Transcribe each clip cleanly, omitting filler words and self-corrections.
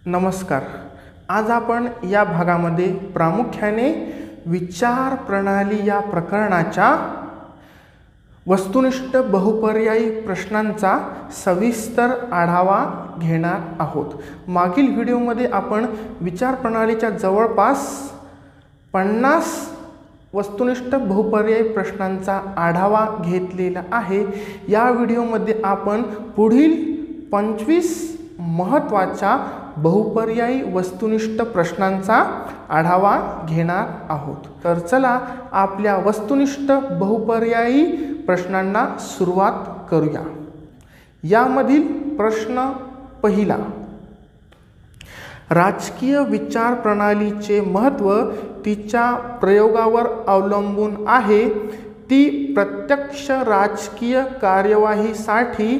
नमस्कार. आज आपण या भागामध्ये प्रामुख्याने विचार प्रणाली या प्रकरणाच्या वस्तुनिष्ठ बहुपर्यायी प्रश्नांचा सविस्तर आढावा घेणार आहोत. मागील व्हिडिओमध्ये आपण विचार प्रणालीच्या जवळपास 50 वस्तुनिष्ठ बहुपर्यायी प्रश्नांचा आढावा घेतलेला आहे. या व्हिडिओमध्ये आपण पुढील 25 महत्त्वाच्या बहुपर्यायी वस्तुनिष्ठ प्रश्नांचा आढावा घेणार आहोत. तर चला आपल्या वस्तुनिष्ठ बहुपर्यायी प्रश्नांना सुरुवात करूया. यामधील प्रश्न पहिला, राजकीय विचार प्रणालीचे महत्त्व तिच्या प्रयोगावर अवलंबून आहे. ती प्रत्यक्ष राजकीय कार्यवाहीसाठी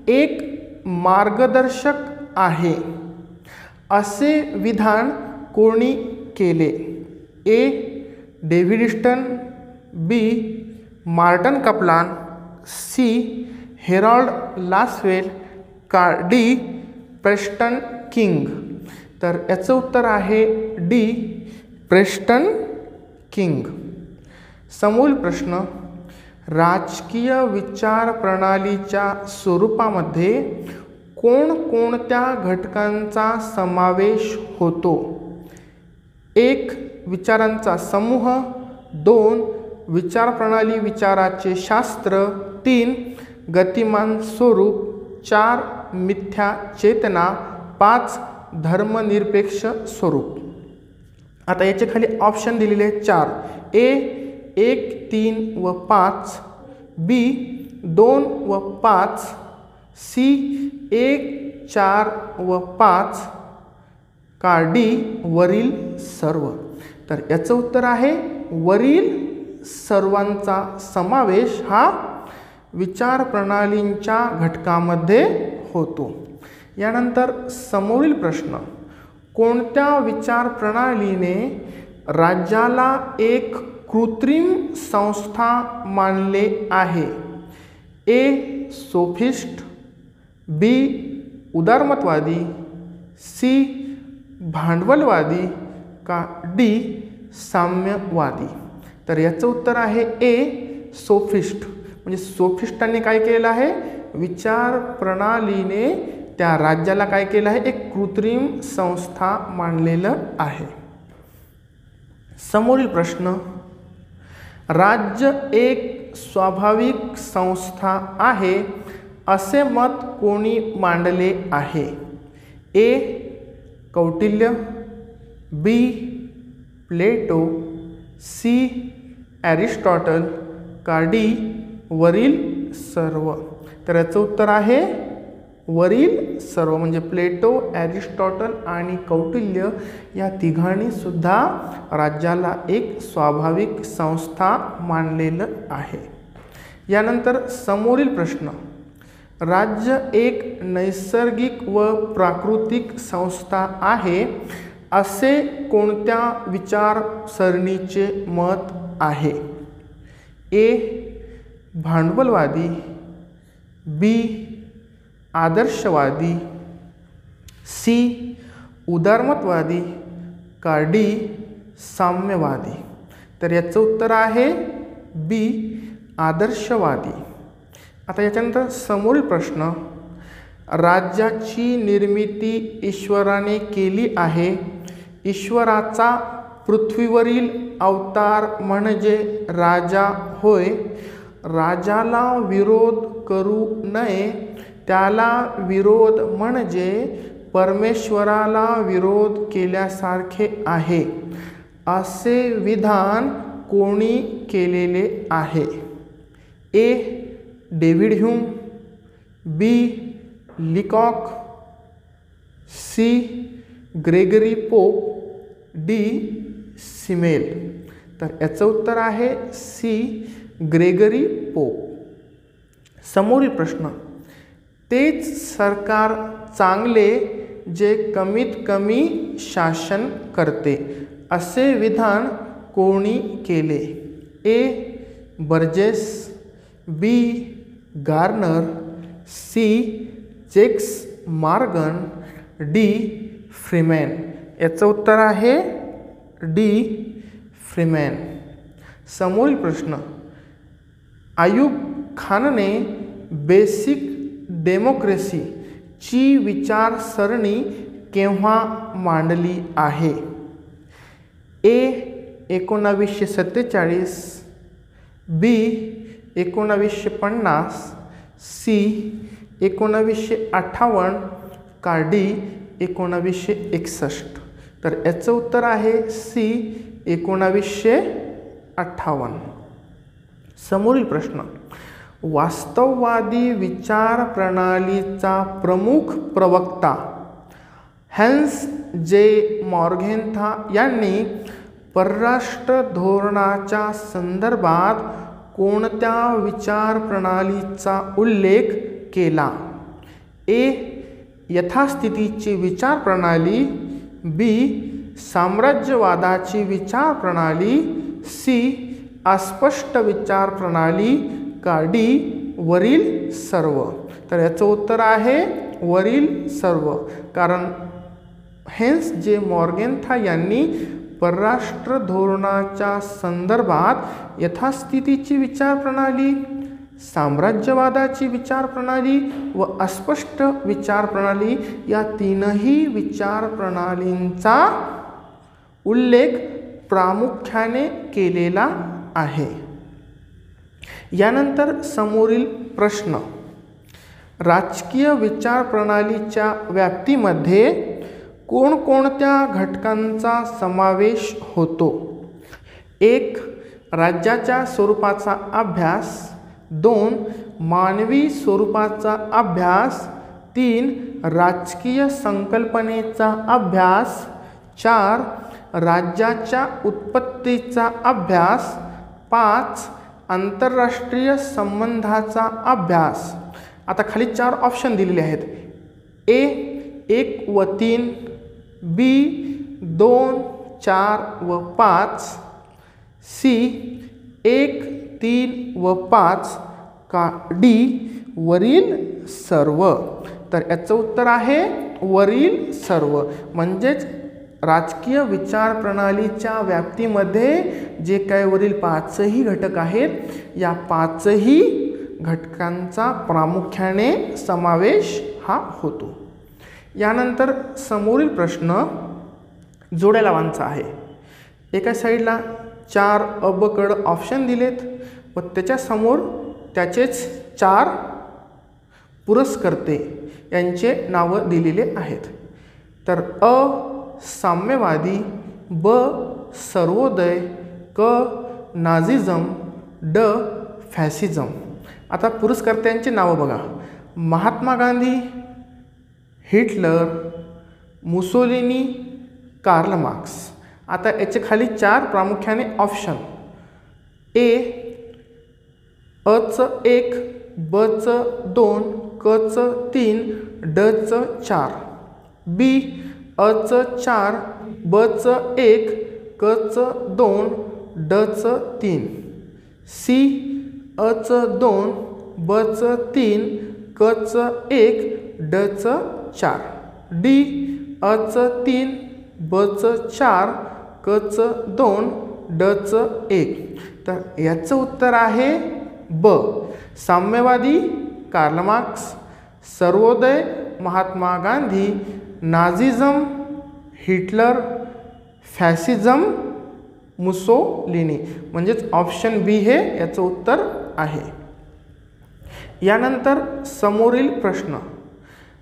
एक मार्गदर्शक आहे असे विधान कोणी केले? A. David Easton, B. Morton Kaplan, C. Harold Lasswell का डी. Preston King? तर याचं उत्तर आहे डी. Preston king. समोरील प्रश्न, राजकीय विचार प्रणालीच्या स्वरूपामध्ये कोणकोणत्या घटकांचा समावेश होतो? 1. विचारांचा समूह, 2. विचार प्रणाली विचाराचे शास्त्र, 3. गतिमान स्वरूप, 4. मिथ्या चेतना, 5. धर्मनिरपेक्ष स्वरूप. आता याचे खाली ऑप्शन दिलेले आहेत 4. ए 1, 3 व 5, बी 2 व 5, सी 1, 4 व 5 का डी वरील सर्व? तर याचं उत्तर आहे वरील सर्वांचा समावेश हा विचार प्रणालींच्या घटकामध्ये होतो. यानंतर समोरील प्रश्न, कोणत्या विचार प्रणालीने राज्याला एक कृत्रिम संस्था मानले आहे? ए. सोफिस्ट, बी. उदारमतवादी, सी. भांडवलवादी का डी. साम्यवादी? तर याचं उत्तर आहे ए. सोफिस्ट. म्हणजे सोफिस्टांनी काय केलेलं आहे? विचार प्रणालीने त्या राज्याला काय केलं आहे? एक कृत्रिम संस्था मानलेलं आहे. समोरील प्रश्न, राज्य एक स्वाभाविक संस्था आहे असे मत कोणी मांडले आहे? ए. कौटिल्य, बी. प्लेटो, सी. ॲरिस्टॉटल का डी. वरील सर्व? तर याचं उत्तर आहे वरील सर्व. म्हणजे प्लेटो, ॲरिस्टॉटल आणि कौटिल्य या तिघांनी सुद्धा राज्याला एक स्वाभाविक संस्था मानलेलं आहे. यानंतर समोरील प्रश्न, राज्य एक नैसर्गिक व प्राकृतिक संस्था आहे असे कोणत्या विचारसरणीचे मत आहे? ए. भांडवलवादी, बी. आदर्शवादी, सी. उदारमतवादी का डी. साम्यवादी? तर याचं उत्तर आहे बी. आदर्शवादी. आता याच्यानंतर समोरील प्रश्न, राज्याची निर्मिती ईश्वराने केली आहे. ईश्वराचा पृथ्वीवरील अवतार म्हणजे राजा होय. राजाला विरोध करू नये, त्याला विरोध म्हणजे परमेश्वराला विरोध केल्यासारखे आहे असे विधान कोणी केलेले आहे? A. David Hume, B. Leacock, C. Gregory Pope, D. Simmel? तर याचं उत्तर आहे सी. Gregory pope. समोरील प्रश्न, तेच सरकार चांगले जे कमीत कमी शासन करते असे विधान कोणी केले? A. Burgess, B. Garner, C. Checks Morgan, D. Freeman. याचं उत्तर आहे डी फ्रीमॅन. समोरील प्रश्न, आयुब खानने बेसिक डेमोक्रेसी ची विचारसरणी केव्हा मांडली आहे? ए 1947, बी 1950, सी 1958 का डी 1961? तर याचं उत्तर आहे सी 1958. समोरील प्रश्न, वास्तववादी विचार प्रणालीचा प्रमुख प्रवक्ता हॅन्स जे मॉर्गेन्था यांनी परराष्ट्र धोरणाच्या संदर्भात कोणत्या विचार प्रणालीचा उल्लेख केला? ए यथास्थितीची विचार प्रणाली, बी साम्राज्यवादाची विचार प्रणाली, सी अस्पष्ट विचार प्रणाली का डी वरील सर्व? तर याचं उत्तर आहे वरील सर्व. कारण हेन्स जे मॉर्गेन्था यांनी परराष्ट्र धोरणाच्या संदर्भात यथास्थितीची विचार प्रणाली, साम्राज्यवादाची विचार प्रणाली व अस्पष्ट विचार प्रणाली या तीनही विचार प्रणालींचा उल्लेख प्रामुख्याने केलेला आहे. यानंतर समोरील प्रश्न, राजकीय विचार प्रणालीच्या व्याप्तीमध्ये कोणकोणत्या घटकांचा समावेश होतो? 1. राज्याच्या स्वरूपाचा अभ्यास, 2. मानवी स्वरूपाचा अभ्यास, 3. राजकीय संकल्पनेचा अभ्यास, 4. राज्याच्या उत्पत्तीचा अभ्यास, 5. आंतरराष्ट्रीय संबंधाचा अभ्यास. आता खाली 4 ऑप्शन दिलेले आहेत. ए 1 व 3, बी 2, 4 व 5, सी 1, 3 व 5 का डी वरील सर्व? तर याचं उत्तर आहे वरील सर्व. म्हणजेच राजकीय विचार प्रणालीच्या व्याप्तीमध्ये जे काय वरील 5ही घटक आहेत, या 5ही घटकांचा प्रामुख्याने समावेश हा होतो. यानंतर समोरील प्रश्न जोड्या लावांचा आहे. एका साईडला 4 अबकड ऑप्शन दिलेत व त्याच्यासमोर त्याचेच 4 पुरस्कर्ते यांचे नावं दिलेले आहेत. तर अ साम्यवादी, ब सर्वोदय, क नाझिझम, ड फॅसिझम. आता पुरस्कर्त्यांची नावं बघा. Mahatma Gandhi, Hitler, Mussolini, Karl Marx. आता याचे खाली 4 प्रामुख्याने ऑप्शन. ए अचं 1, बचं 2, कचं 3, डचं 4, बी अचं 4, बचं 1, कचं 2, डचं 3, सी अचं 2, बचं 3, कचं 1, डचं 4, डी अचं 3, बचं 4, कचं 2, डचं 1. तर याचं उत्तर आहे ब साम्यवादी कार्ल मार्क्स, सर्वोदय Mahatma Gandhi, Nazism Hitler, fascism Mussolini. म्हणजेच ऑप्शन बी हे याचं उत्तर आहे. यानंतर समोरील प्रश्न,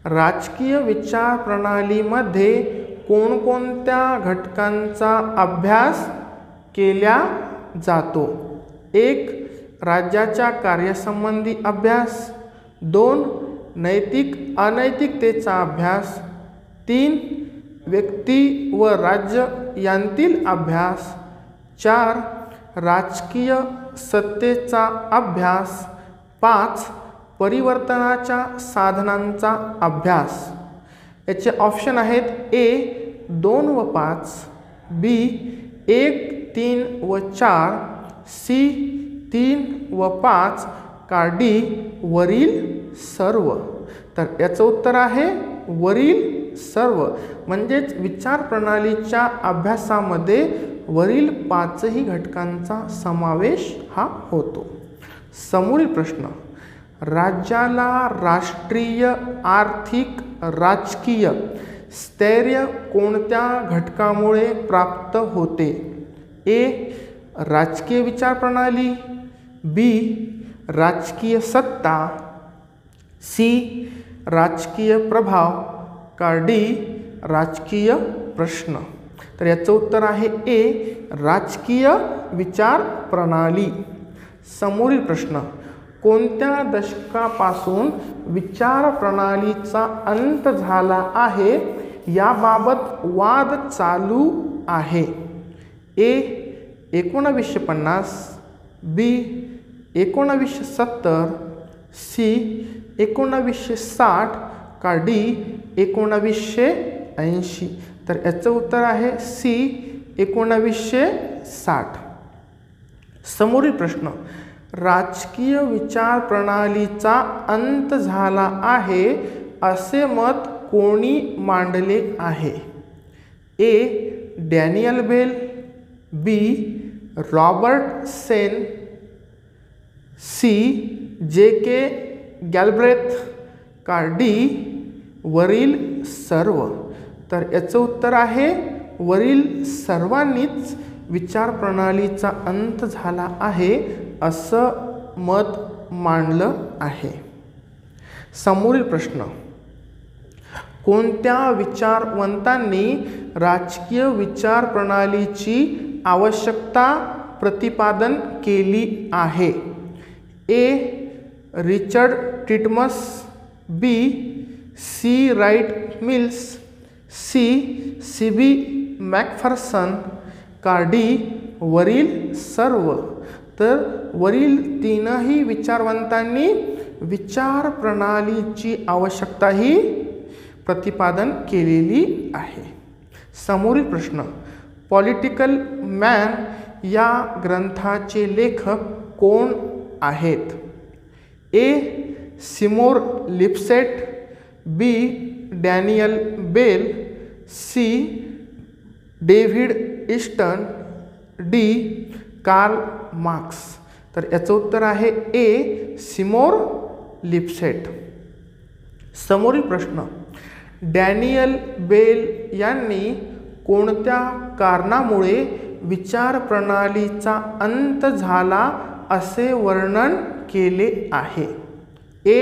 राजकीय विचार प्रणालीमध्ये कोणकोणत्या घटकांचा अभ्यास केला जातो? 1. राज्याच्या कार्यसंबंधी अभ्यास, 2. नैतिक अनैतिकतेचा अभ्यास, 3. व्यक्ती व राज्य यांतील अभ्यास, 4. राजकीय सत्तेचा अभ्यास, 5. परिवर्तनाच्या साधनांचा अभ्यास. याचे ऑप्शन आहेत. ए 2 व 5, बी 1, 3 व 4, सी 3 व 5 का डी वरील सर्व? तर याचं उत्तर आहे वरील सर्व म्हणजेच विचार प्रणालीच्या अभ्यासामध्ये वरील 5ही घटकांचा समावेश हा होतो. समोरील प्रश्न, राज्याला राष्ट्रीय आर्थिक राजकीय स्थैर्य कोणत्या घटकामुळे प्राप्त होते? ए. राजकीय विचार प्रणाली, बी. राजकीय सत्ता, सी. राजकीय प्रभाव, का डी. राजकीय प्रश्न. तर याचं उत्तर आहे ए. राजकीय विचार प्रणाली. समोरील प्रश्न, कोणत्या दशकापासून विचार प्रणालीचा अंत झाला आहे याबाबत वाद चालू आहे? ए. 1950, बी. 1970, सी. 1960, का डी. 1980. तर याचं उत्तर आहे सी. 1960. समोरील प्रश्न, राजकीय विचार प्रणालीचा अंत झाला आहे असे मत कोणी मांडले आहे? A. Daniel Bell, B. Robert Sen, C. J K. Galbraith, का डी. वरील सर्व. तर याचं उत्तर आहे वरील सर्वांनीच विचार प्रणालीचा अंत झाला आहे असं मत मांडलं आहे. समोरील प्रश्न, कोणत्या विचारवंतांनी राजकीय विचार प्रणालीची आवश्यकता प्रतिपादन केली आहे? A. Richard Titmuss, B. C. Wright Mills, C. C B. Macpherson, का डी. वरील सर्व. तर वरील तीनही विचारवंतांनी विचार प्रणालीची आवश्यकता ही प्रतिपादन केलेली आहे. समोरील प्रश्न, पॉलिटिकल मॅन या ग्रंथाचे लेखक कोण आहेत? A. Seymour Lipset, B. Daniel Bell, C. David Easton, D. Karl Marx. तर याचं उत्तर आहे ए. Seymour Lipset. समोरील प्रश्न, डॅनियल बेल यांनी कोणत्या कारणामुळे विचार प्रणालीचा अंत झाला असे वर्णन केले आहे? ए.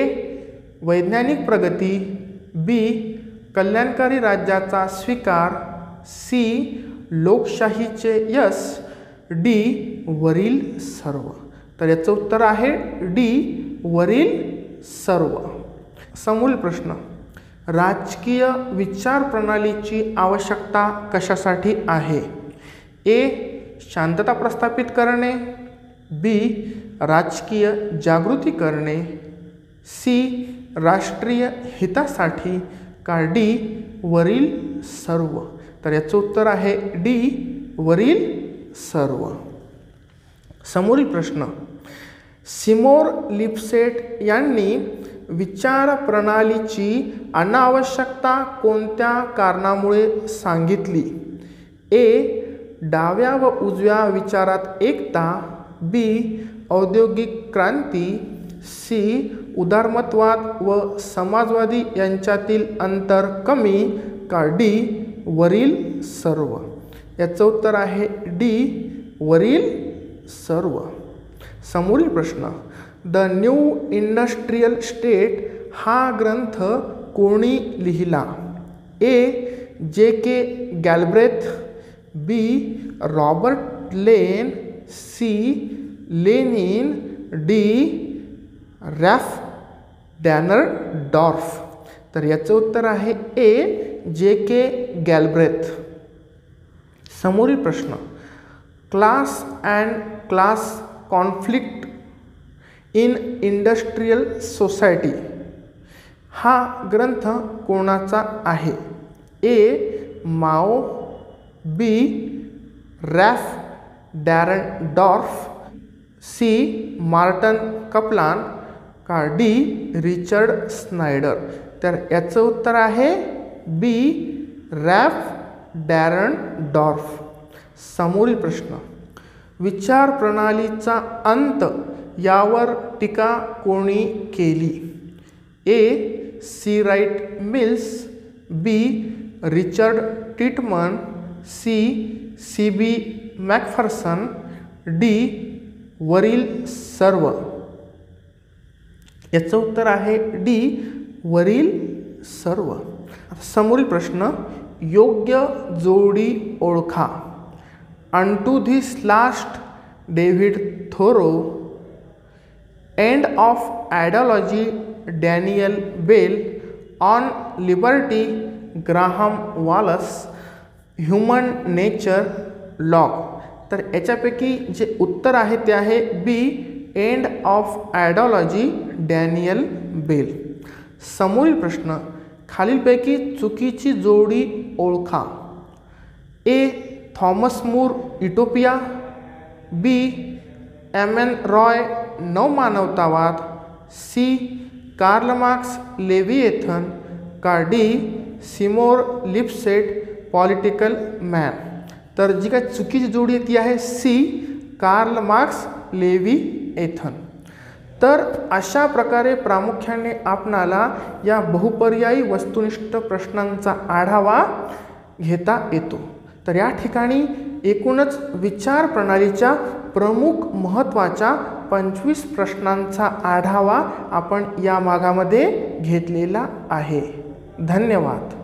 वैज्ञानिक प्रगती, बी. कल्याणकारी राज्याचा स्वीकार, सी. लोकशाहीचे यश, डी. वरील सर्व. तर याचं उत्तर आहे डी. वरील सर्व. समोरील प्रश्न, राजकीय विचार प्रणालीची आवश्यकता कशासाठी आहे? ए. शांतता प्रस्थापित करणे, बी. राजकीय जागृती करणे, सी. राष्ट्रीय हितासाठी, का डी. वरील सर्व. तर याचं उत्तर आहे डी. वरील सर्व. समोरील प्रश्न, सिमोर लिप्सेट यांनी विचार प्रणालीची अनावश्यकता कोणत्या कारणामुळे सांगितली? ए. डाव्या व उजव्या विचारात एकता, बी. औद्योगिक क्रांती, सी. उदारमतवाद व समाजवादी यांच्यातील अंतर कमी, का डी. वरील सर्व. याचं उत्तर आहे डी. वरील सर्व. समोरील प्रश्न, द न्यू इंडस्ट्रियल स्टेट हा ग्रंथ कोणी लिहिला? A. J K. Galbraith, B. Robert Lane, C. Lenin, D. Ralf Dahrendorf. तर याचं उत्तर आहे ए. जे.के. गॅलब्रेथ. समोरील प्रश्न, class and class conflict in industrial society हा ग्रंथ कोणाचा आहे? A. Mao, B. Ralf Dahrendorf, C. Morton Kaplan, का डी. Richard Snyder. तर याचं उत्तर आहे बी रॅल्फ डॅरनडॉर्फ. समोरील प्रश्न, विचार प्रणालीचा अंत यावर टीका कोणी केली? ए सी राईट मिल्स, बी रिचर्ड टिटमन, सी बी मॅकफर्सन, डी वरील सर्व. याचं उत्तर आहे डी वरील सर्व. समोरील प्रश्न, योग्य जोडी ओळखा. Unto this last David Thoreau, end of ideology Daniel Bell, on liberty Graham Wallas, human nature Locke. तर याच्यापैकी जे उत्तर आहे ते आहे B end of ideology Daniel Bell. समोरील प्रश्न, खालीलपैकी चुकीची जोडी ओळखा. A Thomas More Utopia, B M N Roy नवमानवतावाद, सी कार्ल मार्क्स लेविएथन, का D Seymour Lipset political man. तर जी काय चुकीची जोडी आहे ती आहे सी कार्ल मार्क्स लेविएथन. तर अशा प्रकारे प्रामुख्याने आपणाला या बहुपर्यायी वस्तुनिष्ठ प्रश्नांचा आढावा घेता येतो. तर या ठिकाणी एकूणच विचार प्रणालीच्या प्रमुख महत्त्वाच्या 25 प्रश्नांचा आढावा आपण या भागामध्ये घेतलेला आहे. धन्यवाद.